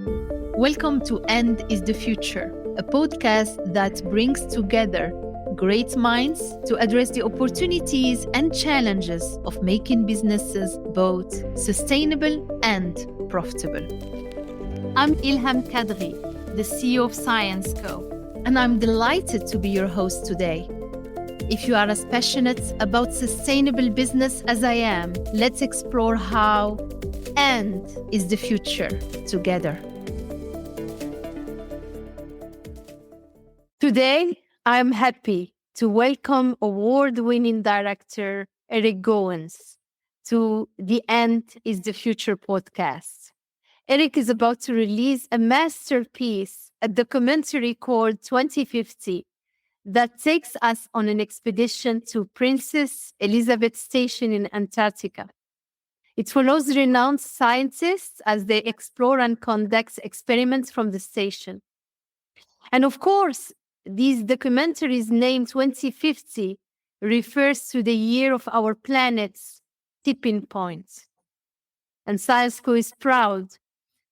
Welcome to End is the Future, a podcast that brings together great minds to address the opportunities and challenges of making businesses both sustainable and profitable. I'm Ilham Kadri, the CEO of Science Co, and I'm delighted to be your host today. If you are as passionate about sustainable business as I am, let's explore how End is the Future together. Today, I'm happy to welcome award-winning director Eric Goens to the End is the Future podcast. Eric is about to release a masterpiece, a documentary called 2050 that takes us on an expedition to Princess Elizabeth Station in Antarctica. It follows renowned scientists as they explore and conduct experiments from the station. And of course, these documentaries named 2050 refers to the year of our planet's tipping point. And Science Co is proud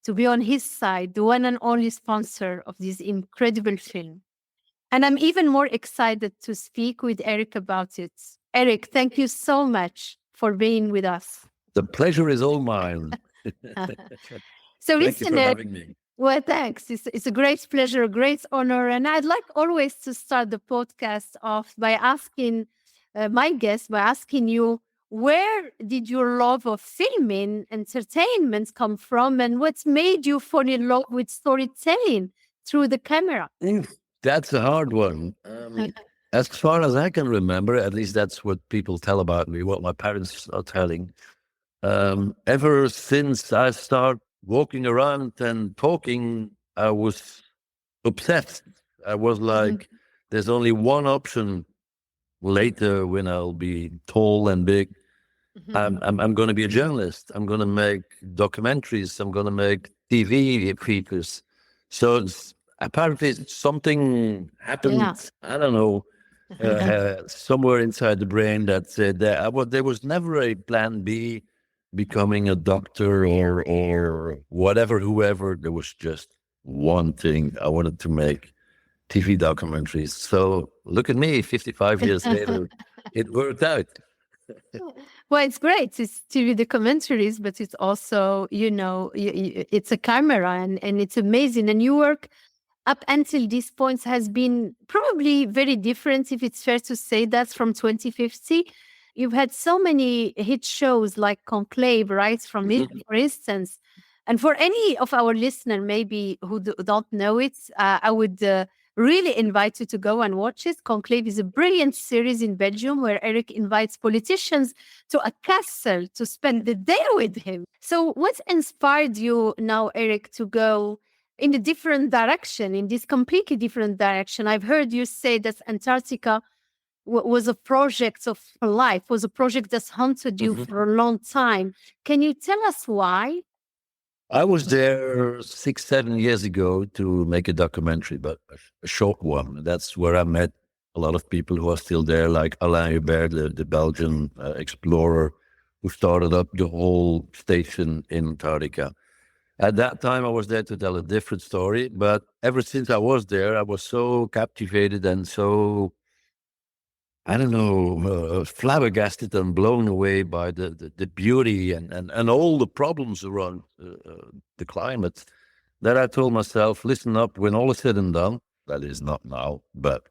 to be on his side, the one and only sponsor of this incredible film. And I'm even more excited to speak with Eric about it. Eric, thank you so much for being with us. The pleasure is all mine. So Thank you for having me. Well, thanks. It's a great pleasure, a great honor. And I'd like always to start the podcast off by asking my guest, by asking you, where did your love of filming, entertainment come from? And what made you fall in love with storytelling through the camera? That's a hard one. As far as I can remember, at least that's what people tell about me, what my parents are telling. Ever since I started walking around and talking, I was obsessed. I was like, there's only one option later when I'll be tall and big. I'm going to be a journalist. I'm going to make documentaries. I'm going to make TV features. So apparently something happened, I don't know, somewhere inside the brain that said that there was never a plan B, becoming a doctor or whatever, whoever. There was just one thing. I wanted to make TV documentaries. So look at me, 55 years later, it worked out. Well, it's great. It's TV documentaries, but it's also, it's a camera and it's amazing. And your work up until this point has been probably very different, if it's fair to say that, from 2050. You've had so many hit shows like Conclave, right, from it, for instance. And for any of our listeners, maybe who don't know it, I would really invite you to go and watch it. Conclave is a brilliant series in Belgium where Eric invites politicians to a castle to spend the day with him. So what inspired you now, Eric, to go in a different direction, in this completely different direction? I've heard you say that Antarctica was a project of life, was a project that's haunted you for a long time. Can you tell us why? I was there 6-7 years ago to make a documentary, but a short one. That's where I met a lot of people who are still there, like Alain Hubert, the Belgian explorer who started up the whole station in Antarctica. At that time, I was there to tell a different story, but ever since I was there, I was so captivated and so, I don't know, flabbergasted and blown away by the beauty and all the problems around the climate that I told myself, listen up, when all is said and done, that is not now, but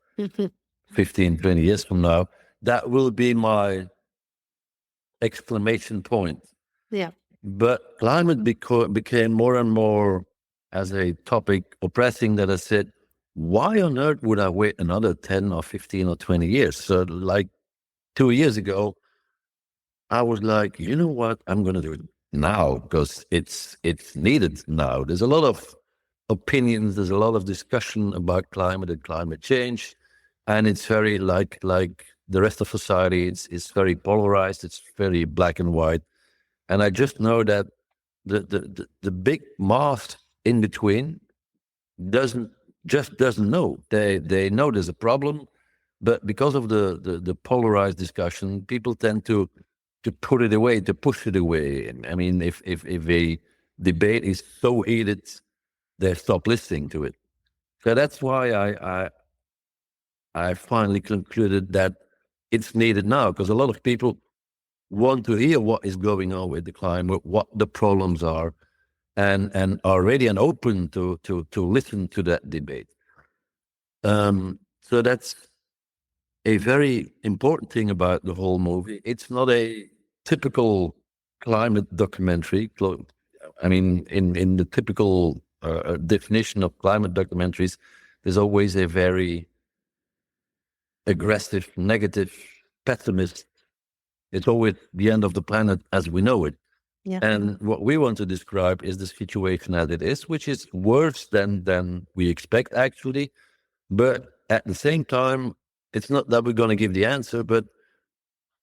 15, 20 years from now, that will be my exclamation point. Yeah. But climate became more and more as a topic oppressing that I said, why on earth would I wait another 10 or 15 or 20 years? So like 2 years ago, I was like, you know what? I'm going to do it now because it's needed now. There's a lot of opinions. There's a lot of discussion about climate and climate change. And it's very like the rest of society. It's very polarized. It's very black and white. And I just know that the big mass in between doesn't know. They know there's a problem, but because of the polarized discussion, people tend to put it away, to push it away. I mean, if a debate is so heated, they stop listening to it. So that's why I finally concluded that it's needed now, because a lot of people want to hear what is going on with the climate, what the problems are, and are ready and open to listen to that debate. So that's a very important thing about the whole movie. It's not a typical climate documentary. I mean, in the typical definition of climate documentaries, there's always a very aggressive, negative, pessimist. It's always the end of the planet as we know it. Yeah. And what we want to describe is the situation as it is, which is worse than we expect, actually. But at the same time, it's not that we're going to give the answer, but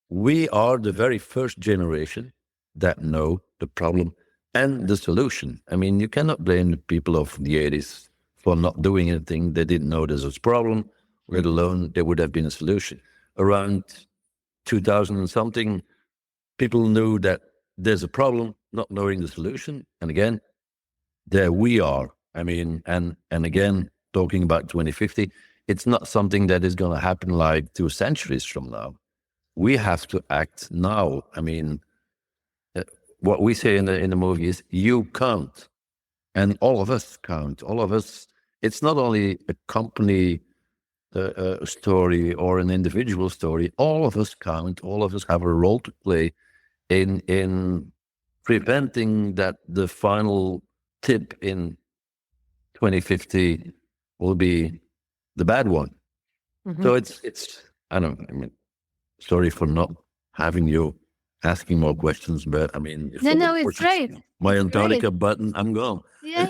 we are the very first generation that know the problem and the solution. I mean, you cannot blame the people of the 80s for not doing anything. They didn't know there's a problem, let alone there would have been a solution. Around 2000 and something, people knew that there's a problem, not knowing the solution. And again, there we are. I mean, and again, talking about 2050, it's not something that is going to happen like 2 centuries from now. We have to act now. I mean, what we say in the movie is, you count, and all of us count. All of us. It's not only a company story or an individual story. All of us count. All of us have a role to play in preventing that the final tip in 2050 will be the bad one. Mhm. So it's I don't know, I mean, sorry for not having you asking more questions, but I mean, if No, someone no, it's pushes great. my It's Antarctica great. button, I'm gone. Yeah.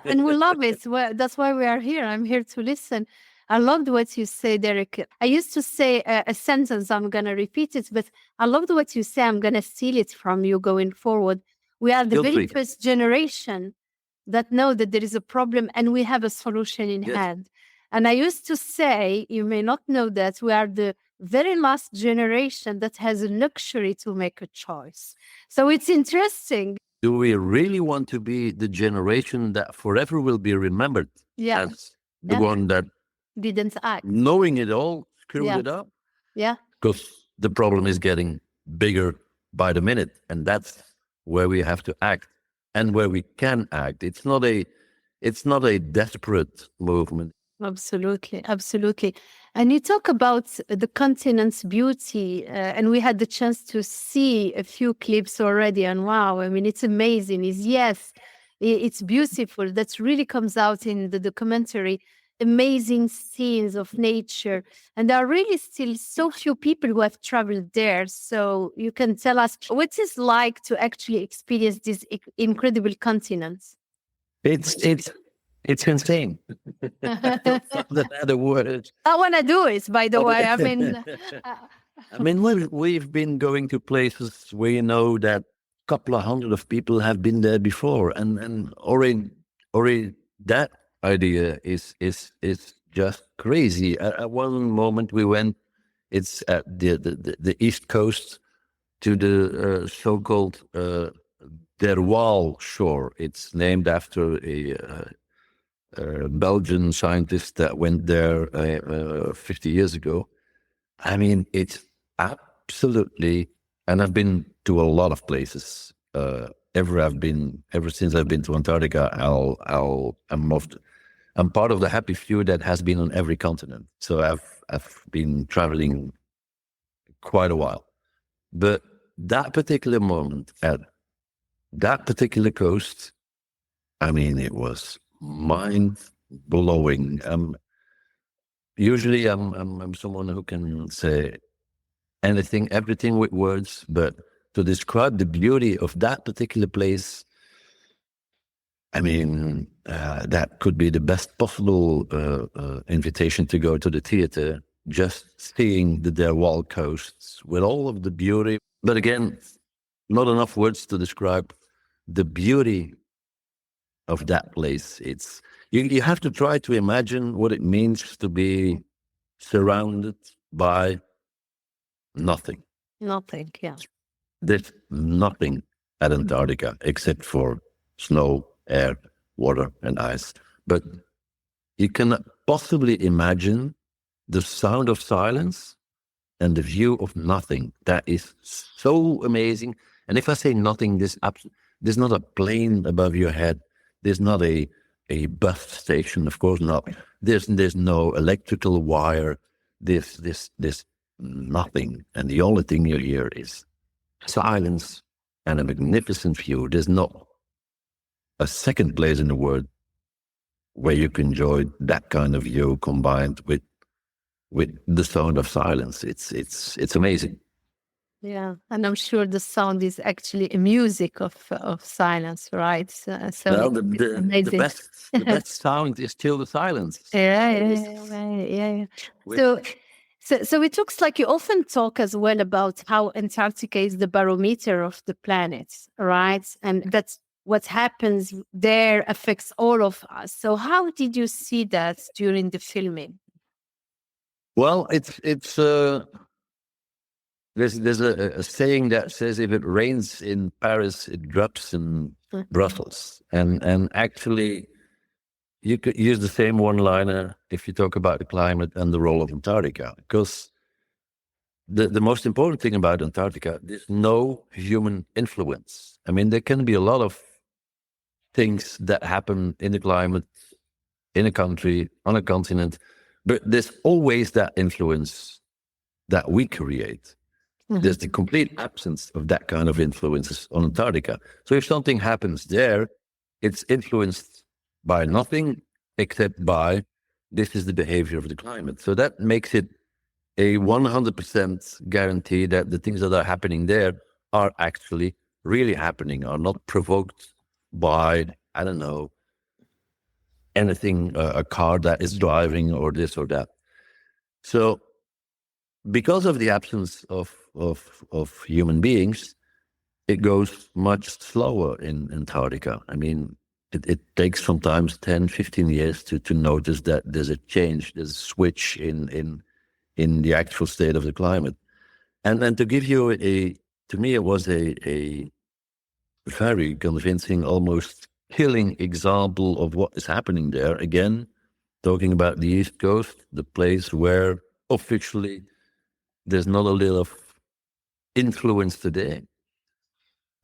And we love it. Well, that's why we are here. I'm here to listen. I loved what you said, Derek. I used to say a sentence, I'm going to repeat it, but I loved what you say. I'm going to steal it from you going forward. We are the Feel very free. first generation that know that there is a problem and we have a solution in Yes. hand. And I used to say, you may not know that, we are the very last generation that has a luxury to make a choice. So it's interesting. Do we really want to be the generation that forever will be remembered Yeah. as the Yeah. one that, Didn't act. knowing it all, screwed Yeah. it up? Yeah. Because the problem is getting bigger by the minute, and that's where we have to act and where we can act. It's not a desperate movement. Absolutely, absolutely. And you talk about the continent's beauty, and we had the chance to see a few clips already. And wow, I mean, it's amazing. It's beautiful. That really comes out in the documentary. Amazing scenes of nature, and there are really still so few people who have traveled there. So you can tell us what it's like to actually experience this incredible continent. It's insane. I don't find another word. I want to do it, by the way. I mean, I mean, we've been going to places where you know that a couple of hundred of people have been there before, and already that idea is just crazy. At one moment we went, it's at the east coast to the so-called Derwal shore. It's named after a Belgian scientist that went there 50 years ago. I mean, it's absolutely, and I've been to a lot of places. Ever since I've been to Antarctica, I'm part of the happy few that has been on every continent. So I've been traveling quite a while. But that particular moment at that particular coast, I mean, it was mind blowing. Usually, I'm someone who can say anything, everything with words, but to describe the beauty of that particular place, I mean, that could be the best possible invitation to go to the theater. Just seeing the Derwal coasts with all of the beauty, but again, not enough words to describe the beauty of that place. It's you have to try to imagine what it means to be surrounded by nothing. nothing. Yeah. There's nothing at Antarctica except for snow, air, water and ice. But you cannot possibly imagine the sound of silence and the view of nothing. That is so amazing. And if I say nothing, there's not a plane above your head. There's not a bus station, of course not. There's no electrical wire. There's nothing. And the only thing you hear is silence and a magnificent view. There's not a second place in the world where you can enjoy that kind of view combined with the sound of silence. It's amazing. Yeah, and I'm sure the sound is actually a music of silence, right? So Well, it's amazing. the best sound is still the silence. Yeah, yeah. With, So it looks like you often talk as well about how Antarctica is the barometer of the planet, right? And that's what happens there affects all of us. So how did you see that during the filming? well, it's there's a saying that says if it rains in Paris, it drops in Brussels, and actually you could use the same one-liner if you talk about the climate and the role of Antarctica, because the most important thing about Antarctica, there's no human influence. I mean, there can be a lot of things that happen in the climate, in a country, on a continent, but there's always that influence that we create. There's the complete absence of that kind of influences on Antarctica. So if something happens there, it's influenced by nothing except by this is the behavior of the climate. So that makes it a 100% guarantee that the things that are happening there are actually really happening, are not provoked by, I don't know, anything, a car that is driving or this or that. So because of the absence of human beings, it goes much slower in Antarctica. I mean, it takes sometimes 10, 15 years to notice that there's a change, there's a switch in the actual state of the climate. And then to give you to me, it was a very convincing, almost killing example of what is happening there. Again, talking about the East Coast, the place where officially there's not a little of influence today.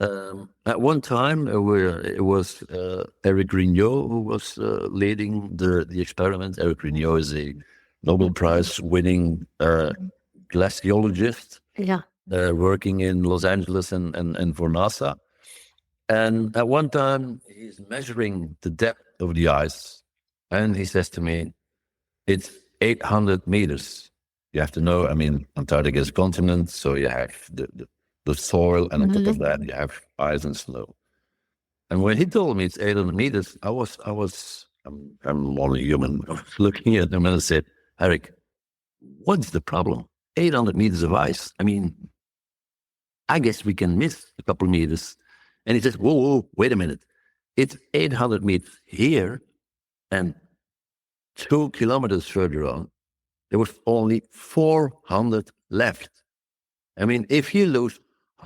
At one time, it was Eric Goens who was leading the experiment. Eric Goens is a Nobel Prize winning glaciologist working in Los Angeles and for NASA. And at one time, he's measuring the depth of the ice. And he says to me, it's 800 meters. You have to know, I mean, Antarctica is a continent, so you have the soil, and on top of that, you have ice and snow. And when he told me it's 800 meters, I'm only human. I was looking at him and I said, Eric, what's the problem? 800 meters of ice. I mean, I guess we can miss a couple meters. And he says, whoa, wait a minute. It's 800 meters here, and 2 kilometers further on, there was only 400 left. I mean, if you lose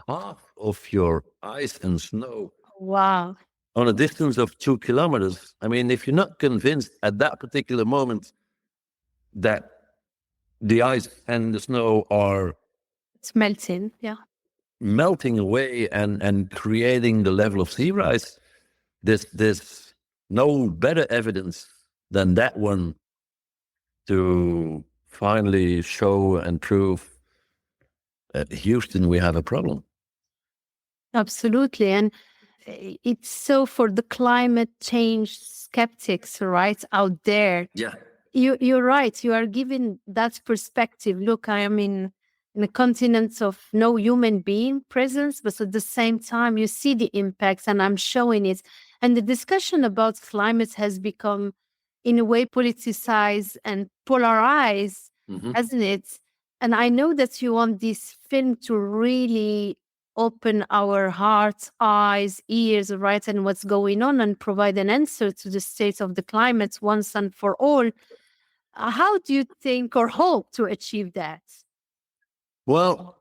half of your ice and snow Wow. on a distance of 2 kilometers, I mean, if you're not convinced at that particular moment that the ice and the snow are It's melting, melting away and creating the level of sea rise, there's no better evidence than that one to finally show and prove at Houston we have a problem. Absolutely. And it's so for the climate change skeptics, right, out there. Yeah. You're right. You are giving that perspective. Look, I am in a continent of no human being presence, but at the same time, you see the impacts, and I'm showing it. And the discussion about climate has become, in a way, politicized and polarized, hasn't it? And I know that you want this film to really open our hearts, eyes, ears, right, and what's going on, and provide an answer to the state of the climate once and for all. How do you think or hope to achieve that? Well,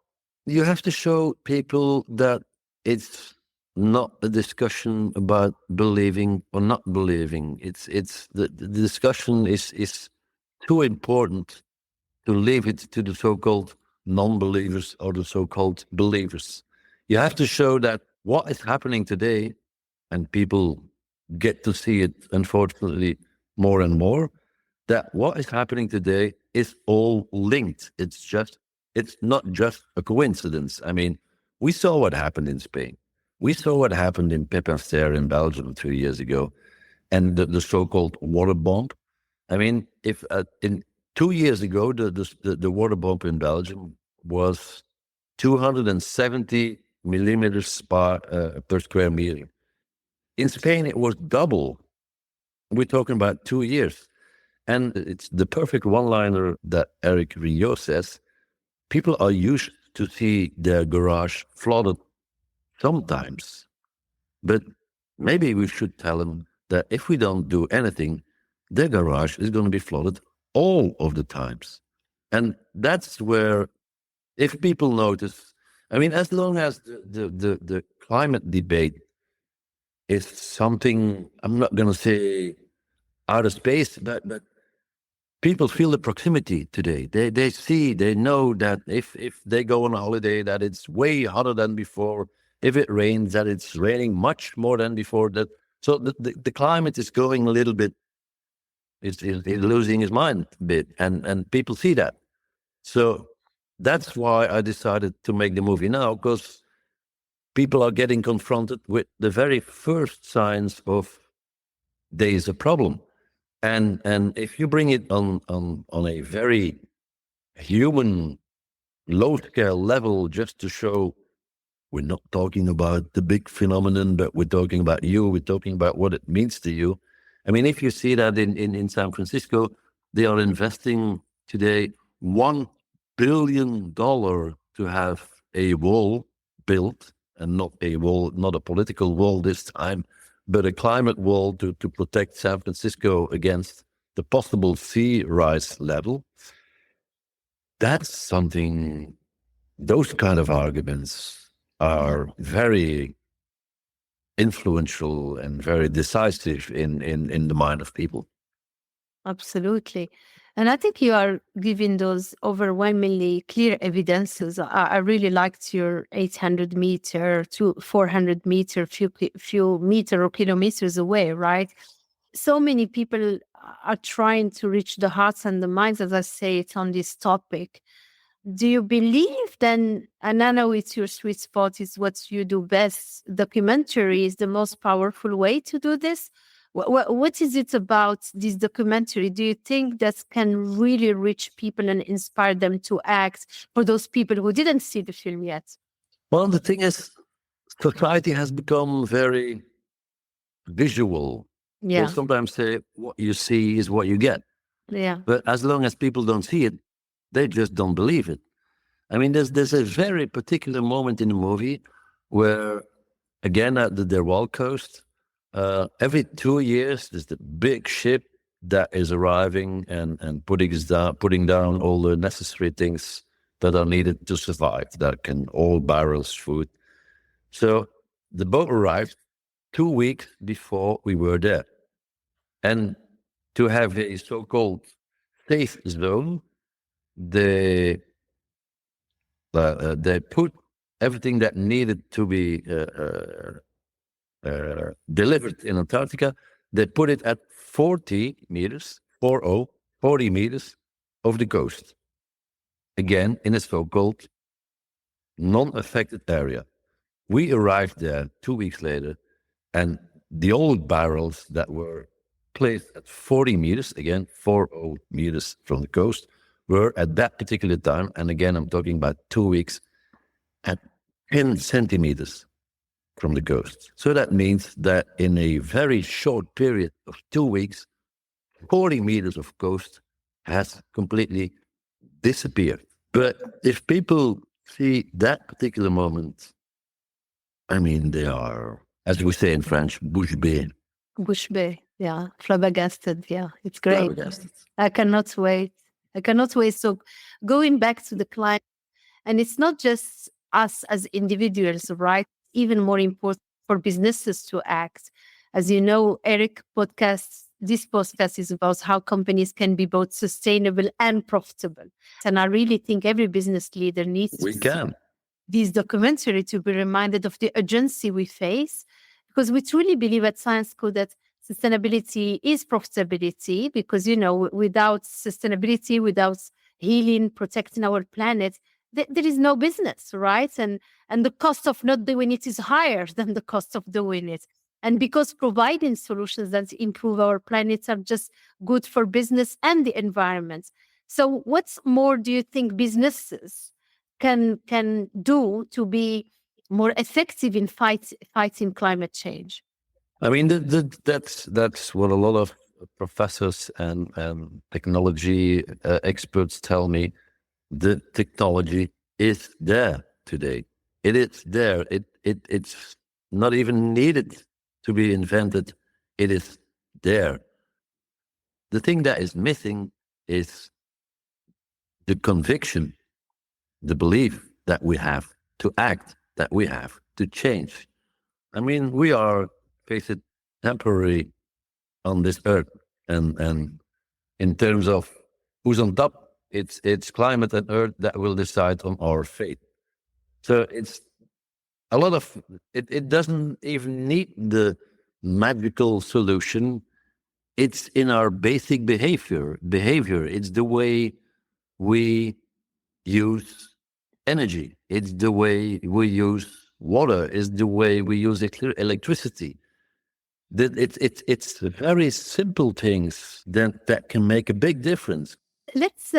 you have to show people that it's not a discussion about believing or not believing. It's the discussion is too important to leave it to the so-called non-believers or the so-called believers. You have to show that what is happening today, and people get to see it, unfortunately, more and more, that what is happening today is all linked. It's not just a coincidence. I mean, we saw what happened in Spain. We saw what happened in Pepinster in Belgium 2 years ago, and the so-called water bomb. I mean, if in 2 years ago, the water bomb in Belgium was 270 millimeters per square meter. In Spain, it was double. We're talking about 2 years. And it's the perfect one-liner that Eric Goens says. People are used to see their garage flooded sometimes. But maybe we should tell them that if we don't do anything, their garage is going to be flooded all of the times. And that's where, if people notice, I mean, as long as the climate debate is something, I'm not going to say out of space, but people feel the proximity today. They see, they know that if they go on a holiday, that it's way hotter than before. If it rains, that it's raining much more than before. That so the climate is going a little bit. It's losing its mind a bit, and people see that. So that's why I decided to make the movie now, because people are getting confronted with the very first signs of there is a problem. And if you bring it on a very human, low scale level, just to show we're not talking about the big phenomenon, but we're talking about you, we're talking about what it means to you. I mean, if you see that in San Francisco, they are investing today $1 billion to have a wall built, and not a political wall this time, but a climate wall to protect San Francisco against the possible sea rise level. That's something, those kind of arguments are very influential and very decisive in the mind of people. Absolutely. And I think you are giving those overwhelmingly clear evidences. I really liked your 800 meter to 400 meter, few meter or kilometers away, right? So many people are trying to reach the hearts and the minds, as I say, it's on this topic. Do you believe then, and I know it's your sweet spot, is what you do best, documentary is the most powerful way to do this? What is it about this documentary? Do you think that can really reach people and inspire them to act, for those people who didn't see the film yet? Well, the thing is, society has become very visual. They Yeah, sometimes say what you see is what you get. yeah, But as long as people don't see it, they just don't believe it. I mean, there's a very particular moment in the movie where, again, at the Derwal coast, every 2 years, there's the big ship that is arriving and putting down all the necessary things that are needed to survive, that can all barrels food. So the boat arrived 2 weeks before we were there. And to have a so-called safe zone, they they put everything that needed to be delivered in Antarctica. They put it at 40 meters, 40 meters of the coast. Again, in a so-called non-affected area. We arrived there 2 weeks later, and the old barrels that were placed at 40 meters, again, 40 meters from the coast, were at that particular time, and again, I'm talking about 2 weeks, at 10 centimeters from the coast. So that means that in a very short period of 2 weeks, 40 meters of coast has completely disappeared. But if people see that particular moment, I mean, they are, as we say in French, bouche bée. Bush Bay, yeah, flabbergasted, yeah, it's great. Flabbergasted. I cannot wait. I cannot wait. So going back to the client, and it's not just us as individuals, right? Even more important for businesses to act. As you know, this podcast is about how companies can be both sustainable and profitable. And I really think every business leader needs to see this documentary to be reminded of the urgency we face, because we truly believe at Science Co that sustainability is profitability, because, without sustainability, without healing, protecting our planet, there is no business, right? And the cost of not doing it is higher than the cost of doing it. And because providing solutions that improve our planet are just good for business and the environment. So what's more do you think businesses can do to be more effective in fighting climate change? I mean, that's what a lot of professors and technology experts tell me. The technology is there today. It is there. It's not even needed to be invented. It is there. The thing that is missing is the conviction, the belief that we have to act, that we have to change. I mean, we are, face it, temporary on this earth, and in terms of who's on top, it's climate and earth that will decide on our fate. So it's a lot of it doesn't even need the magical solution. It's in our basic behavior. It's the way we use energy. It's the way we use water. It's the way we use electricity. It's very simple things that can make a big difference. Let's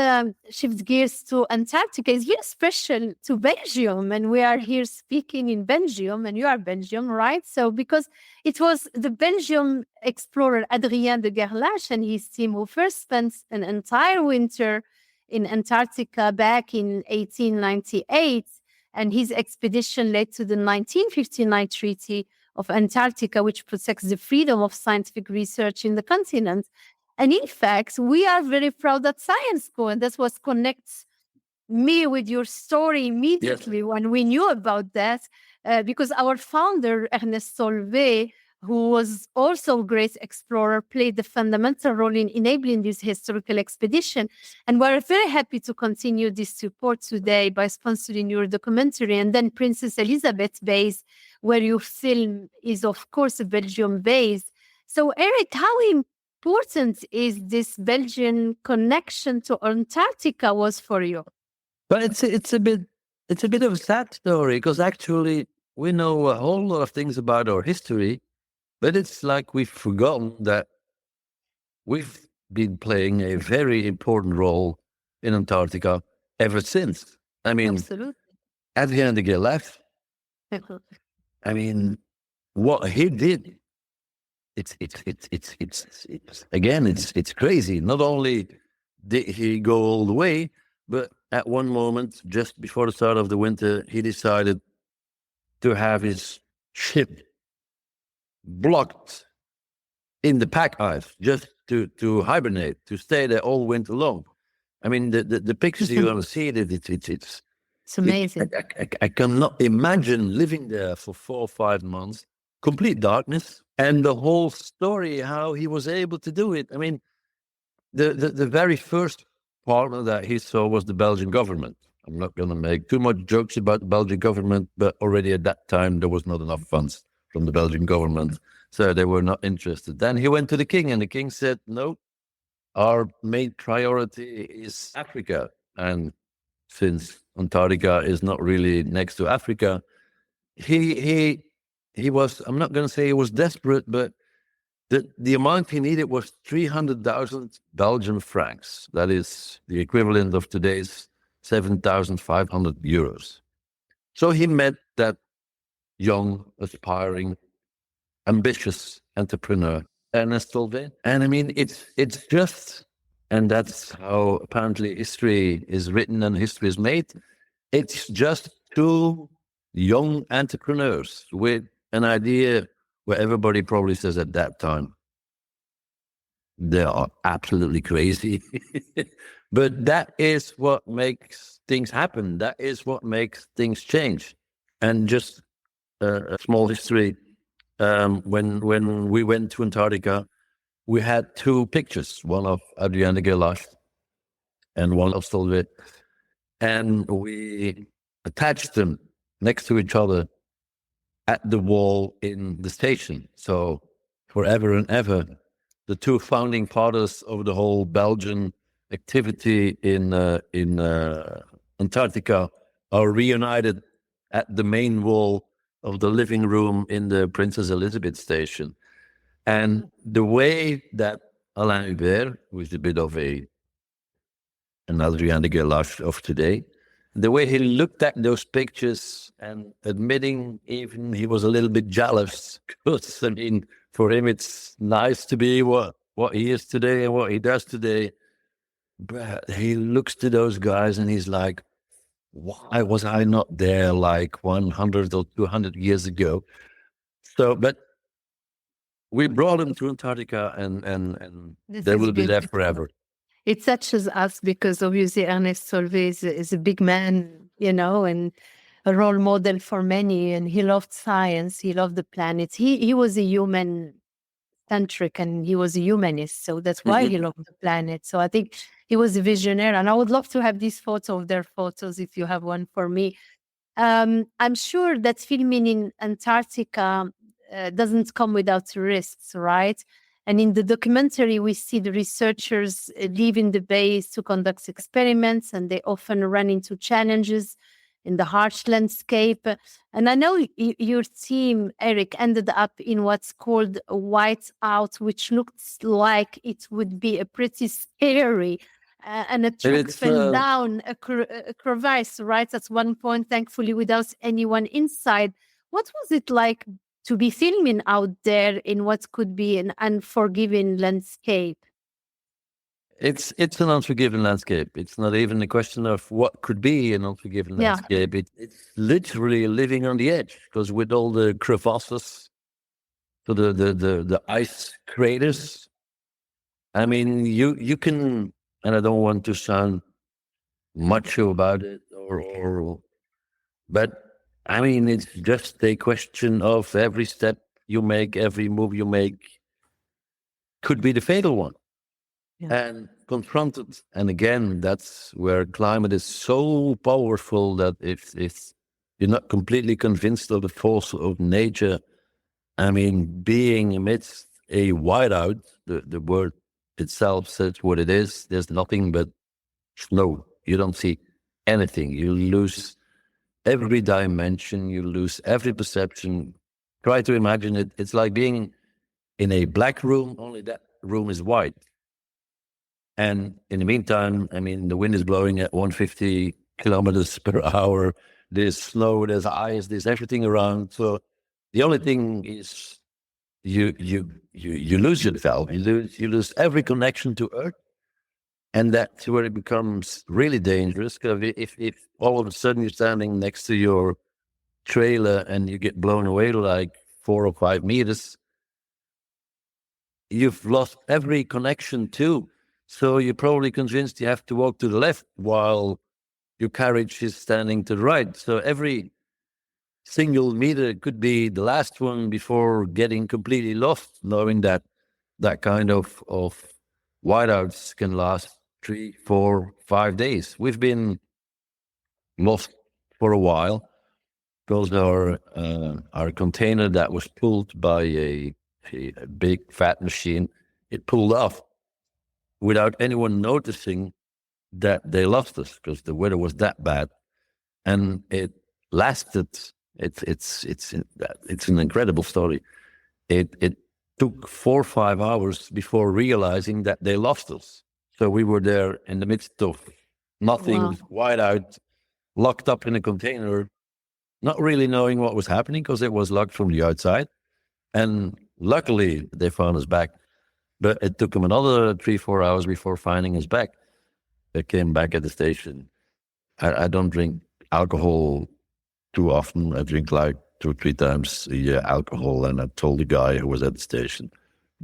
shift gears to Antarctica. It's very special to Belgium, and we are here speaking in Belgium, and you are Belgium, right? So because it was the Belgium explorer Adrien de Gerlache and his team who first spent an entire winter in Antarctica back in 1898, and his expedition led to the 1959 Treaty of Antarctica, which protects the freedom of scientific research in the continent. And in fact, we are very proud at Science Co, and that's what connects me with your story immediately when we knew about that, because our founder, Ernest Solvay, who was also a great explorer, played the fundamental role in enabling this historical expedition. And we're very happy to continue this support today by sponsoring your documentary. And then Princess Elizabeth base, where your film is, of course, a Belgium base. So, Eric, how important is this Belgian connection to Antarctica was for you? But it's a bit of a sad story, because actually we know a whole lot of things about our history, but it's like we've forgotten that we've been playing a very important role in Antarctica ever since. I mean, absolutely. Adrien de Gerlache, I mean, what he did, it's crazy. Not only did he go all the way, but at one moment, just before the start of the winter, he decided to have his ship blocked in the pack ice just to hibernate, to stay there all winter long. I mean, the pictures you're going to see, it's amazing. I cannot imagine living there for 4 or 5 months, complete darkness, and the whole story, how he was able to do it. I mean, the very first partner that he saw was the Belgian government. I'm not going to make too much jokes about the Belgian government, but already at that time, there was not enough funds from the Belgian government, so they were not interested. Then he went to the king, and the king said, no, our main priority is Africa. And since Antarctica is not really next to Africa, he was, I'm not going to say he was desperate, but the amount he needed was 300,000 Belgian francs. That is the equivalent of today's 7,500 euros. So he met that young, aspiring, ambitious entrepreneur, Ernest Solvay. And I mean, it's just, and that's how apparently history is written and history is made. It's just two young entrepreneurs with an idea where everybody probably says at that time, they are absolutely crazy. But that is what makes things happen. That is what makes things change. And just a small history. when we went to Antarctica, we had two pictures, one of Adriaan de Gerlache and one of Solveig, and we attached them next to each other at the wall in the station. So forever and ever, the two founding fathers of the whole Belgian activity in Antarctica are reunited at the main wall of the living room in the Princess Elizabeth station. And the way that Alain Hubert, who is a bit of an Adrien de Gerlache of today, the way he looked at those pictures and admitting even he was a little bit jealous, because, I mean, for him it's nice to be what he is today and what he does today. But he looks to those guys and he's like, why was I not there like 100 or 200 years ago? So, but we brought him to Antarctica and they will be there forever. It touches us because obviously Ernest Solvay is a big man, and a role model for many. And he loved science. He loved the planets. He was a human centric and he was a humanist. So that's why he loved the planet. So I think he was a visionary. And I would love to have this photo of their photos if you have one for me. I'm sure that filming in Antarctica doesn't come without risks, right? And in the documentary, we see the researchers leaving the base to conduct experiments, and they often run into challenges in the harsh landscape. And I know your team, Eric, ended up in what's called a whiteout, which looks like it would be a pretty scary. And a truck fell down a crevasse, right? At one point, thankfully, without anyone inside. What was it like to be filming out there in what could be an unforgiving landscape? It's an unforgiving landscape. It's not even a question of what could be an unforgiving landscape. It's literally living on the edge, because with all the crevasses, so the ice craters, I mean, you can, and I don't want to sound macho about it, but I mean, it's just a question of every step you make, every move you make could be the fatal one. Yeah. And confronted, and again, that's where climate is so powerful that if you're not completely convinced of the force of nature, I mean, being amidst a whiteout, the word itself says what it is. There's nothing but snow. You don't see anything. You lose every dimension. You lose every perception. Try to imagine it. It's like being in a black room, only that room is white. And in the meantime, I mean, the wind is blowing at 150 kilometers per hour. There's snow, there's ice, there's everything around. So the only thing is you lose yourself. You lose every connection to Earth. And that's where it becomes really dangerous. Because if all of a sudden you're standing next to your trailer and you get blown away like 4 or 5 meters, you've lost every connection too. So you're probably convinced you have to walk to the left while your carriage is standing to the right. So every single meter could be the last one before getting completely lost, knowing that that kind of whiteouts can last 3, 4, 5 days. We've been lost for a while because our container that was pulled by a big fat machine, it pulled off without anyone noticing that they lost us, because the weather was that bad, and it lasted. It's an incredible story. It took 4 or 5 hours before realizing that they lost us. So we were there in the midst of nothing, wide out, locked up in a container, not really knowing what was happening because it was locked from the outside. And luckily, they found us back. But it took them another 3 or 4 hours before finding us back. They came back at the station. I don't drink alcohol too often. I drink like 2 or 3 times a year alcohol. And I told the guy who was at the station,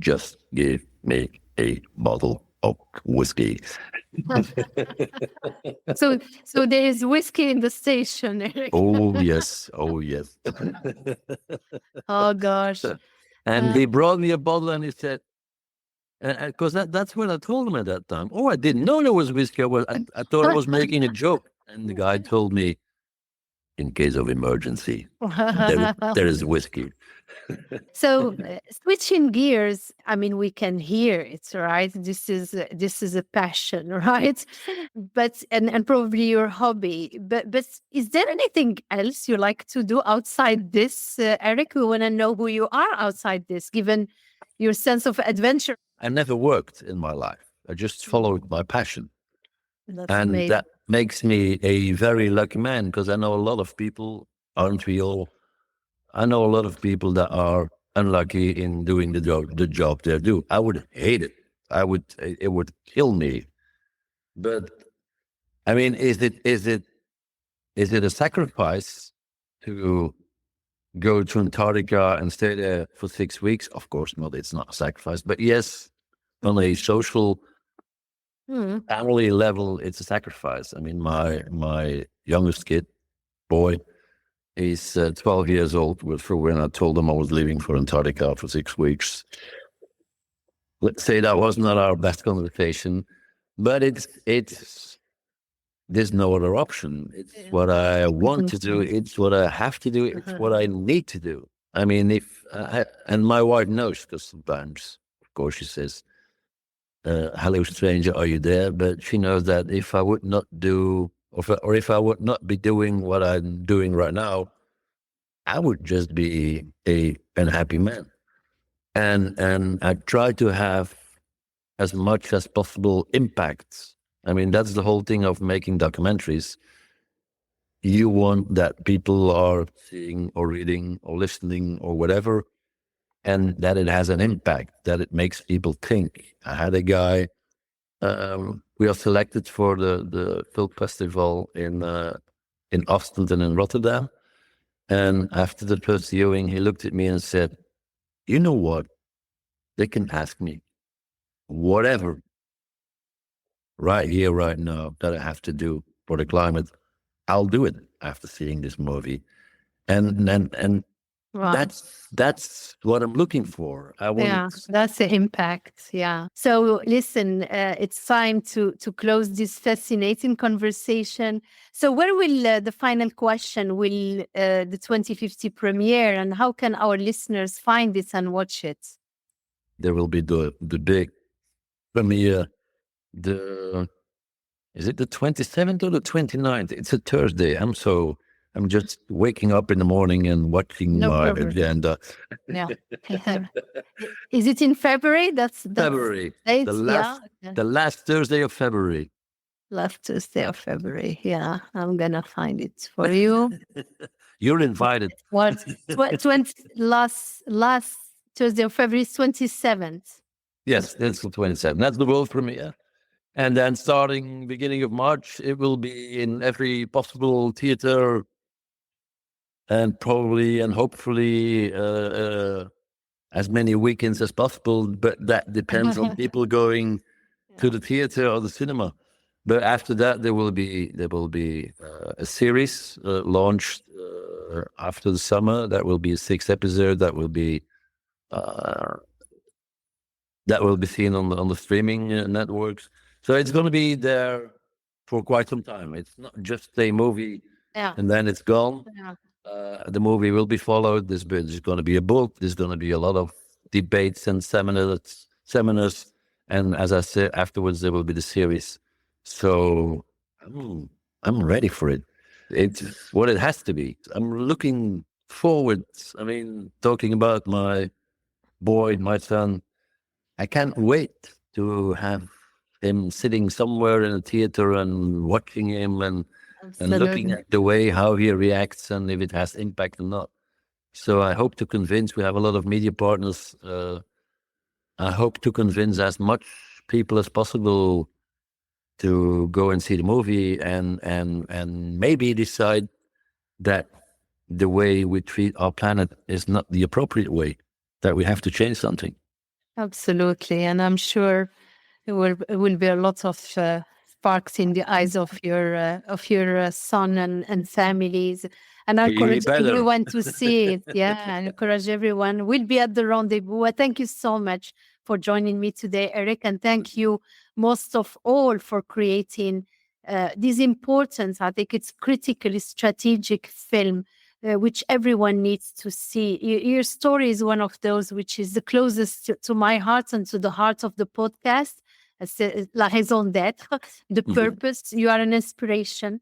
just give me a bottle Oh, whiskey. So there is whiskey in the station, Eric. Oh, yes. Oh, yes. Oh gosh. And he brought me a bottle and he said, because that's what I told him at that time. Oh, I didn't know there was whiskey. I thought I was making a joke. And the guy told me, in case of emergency, there is whiskey. So switching gears, I mean, we can hear it, right? This is a passion, right? But and probably your hobby. But is there anything else you like to do outside this, Eric? We want to know who you are outside this, given your sense of adventure. I never worked in my life. I just followed my passion. That's And amazing. that makes me a very lucky man, because I know a lot of people, aren't we all? I know a lot of people that are unlucky in doing the job they do. I would hate it. It would kill me. But I mean, is it a sacrifice to go to Antarctica and stay there for 6 weeks? Of course not. It's not a sacrifice. But yes, on a social family level, it's a sacrifice. I mean, my youngest boy, he's 12 years old. For when I told him I was leaving for Antarctica for 6 weeks. Let's say that was not our best conversation, but there's no other option. It's what I want to do. It's what I have to do. It's what I need to do. I mean, and my wife knows, because sometimes, of course, she says, hello, stranger, are you there? But she knows that if I would not do, or if I would not be doing what I'm doing right now, I would just be an unhappy man. And I try to have as much as possible impact. I mean, that's the whole thing of making documentaries. You want that people are seeing or reading or listening or whatever, and that it has an impact, that it makes people think. I had a guy, we are selected for the film festival in Ostend and in Rotterdam. And after the first viewing, he looked at me and said, you know what? They can ask me whatever right here, right now, that I have to do for the climate. I'll do it after seeing this movie. And Wow. that's what I'm looking for. I want. Yeah, that's the impact. Yeah. So listen, it's time to close this fascinating conversation. So where will the final question, will the 2050 premiere, and how can our listeners find it and watch it? There will be the big premiere. Is it the 27th or the 29th? It's a Thursday. I'm just waking up in the morning and watching my agenda. Yeah. Is it in February? That's February. Dates? The last Thursday of February. Last Tuesday of February. Yeah, I'm gonna find it for you. You're invited. What? Last Tuesday of February is 27th. Yes, that's the 27th. That's the world premiere. And then starting beginning of March, it will be in every possible theater, and probably and hopefully as many weekends as possible. But that depends on people going to the theater or the cinema. But after that, there will be a series launched after the summer. That will be a 6th episode. That will be seen on the streaming networks. So it's going to be there for quite some time. It's not just a movie and then it's gone. Yeah. The movie will be followed. There's going to be a book. There's going to be a lot of debates and seminars. And as I said, afterwards, there will be the series. So I'm ready for it. It's what it has to be. I'm looking forward. I mean, talking about my boy, my son, I can't wait to have him sitting somewhere in a theater and watching him and looking at the way how he reacts and if it has impact or not. So I hope to convince, we have a lot of media partners, I hope to convince as much people as possible to go and see the movie and maybe decide that the way we treat our planet is not the appropriate way, that we have to change something. Absolutely. And I'm sure It will be a lot of sparks in the eyes of your son and families. And I He encourage better. everyone to see it. Yeah, I encourage everyone. We'll be at the rendezvous. Thank you so much for joining me today, Eric. And thank you most of all for creating this important, I think it's critically strategic film, which everyone needs to see. Your story is one of those which is the closest to my heart and to the heart of the podcast. La raison d'être, the purpose. You are an inspiration.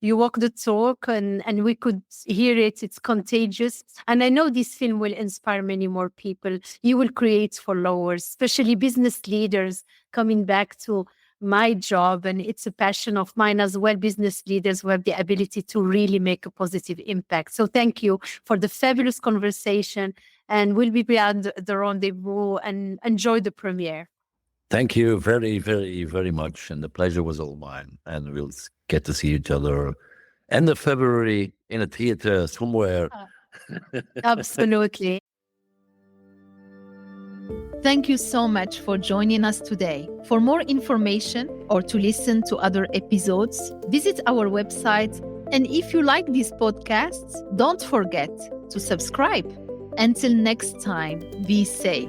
You walk the talk, and we could hear it. It's contagious. And I know this film will inspire many more people. You will create followers, especially business leaders coming back to my job. And it's a passion of mine as well, business leaders who have the ability to really make a positive impact. So thank you for the fabulous conversation. And we'll be at the rendezvous and enjoy the premiere. Thank you very, very, very much. And the pleasure was all mine. And we'll get to see each other end of February in a theater somewhere. Absolutely. Thank you so much for joining us today. For more information or to listen to other episodes, visit our website. And if you like these podcasts, don't forget to subscribe. Until next time, be safe.